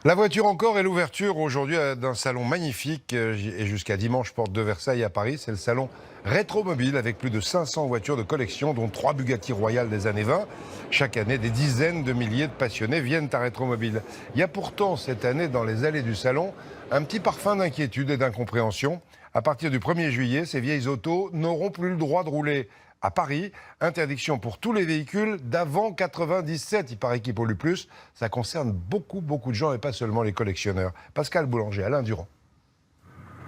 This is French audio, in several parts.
La voiture encore et l'ouverture aujourd'hui d'un salon magnifique et jusqu'à dimanche, porte de Versailles à Paris. C'est le salon Rétromobile avec plus de 500 voitures de collection, dont 3 Bugatti Royales des années 20. Chaque année, des dizaines de milliers de passionnés viennent à Rétromobile. Il y a pourtant cette année dans les allées du salon un petit parfum d'inquiétude et d'incompréhension. À partir du 1er juillet, ces vieilles autos n'auront plus le droit de rouler. À Paris, interdiction pour tous les véhicules d'avant 97. Il paraît qu'ils polluent plus. Ça concerne beaucoup de gens et pas seulement les collectionneurs. Pascal Boulanger, Alain Durand.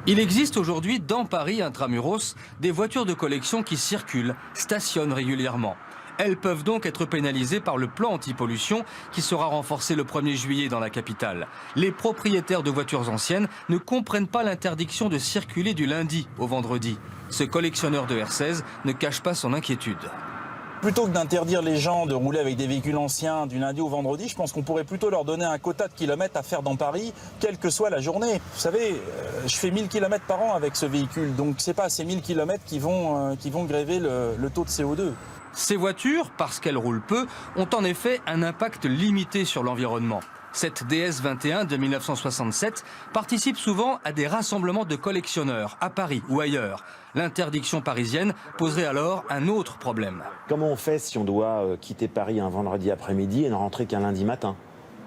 Il existe aujourd'hui dans Paris intramuros des voitures de collection qui circulent, stationnent régulièrement. Elles peuvent donc être pénalisées par le plan anti-pollution qui sera renforcé le 1er juillet dans la capitale. Les propriétaires de voitures anciennes ne comprennent pas l'interdiction de circuler du lundi au vendredi. Ce collectionneur de R16 ne cache pas son inquiétude. Plutôt que d'interdire les gens de rouler avec des véhicules anciens du lundi au vendredi, je pense qu'on pourrait plutôt leur donner un quota de kilomètres à faire dans Paris, quelle que soit la journée. Vous savez, je fais 1000 km par an avec ce véhicule, donc c'est pas ces 1000 km qui vont gréver le taux de CO2. Ces voitures, parce qu'elles roulent peu, ont en effet un impact limité sur l'environnement. Cette DS21 de 1967 participe souvent à des rassemblements de collectionneurs, à Paris ou ailleurs. L'interdiction parisienne poserait alors un autre problème. Comment on fait si on doit quitter Paris un vendredi après-midi et ne rentrer qu'un lundi matin,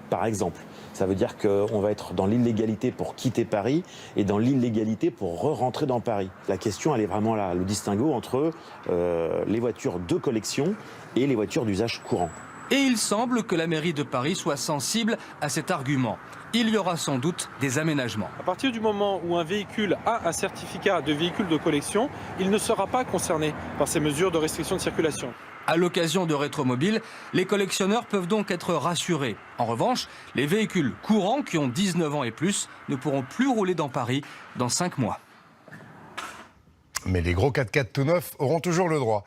par exemple? Ça veut dire qu'on va être dans l'illégalité pour quitter Paris et dans l'illégalité pour re-rentrer dans Paris. La question, elle est vraiment là, le distinguo entre les voitures de collection et les voitures d'usage courant. Et il semble que la mairie de Paris soit sensible à cet argument. Il y aura sans doute des aménagements. À partir du moment où un véhicule a un certificat de véhicule de collection, il ne sera pas concerné par ces mesures de restriction de circulation. À l'occasion de Rétromobile, les collectionneurs peuvent donc être rassurés. En revanche, les véhicules courants qui ont 19 ans et plus ne pourront plus rouler dans Paris dans 5 mois. Mais les gros 4x4 tout neufs auront toujours le droit.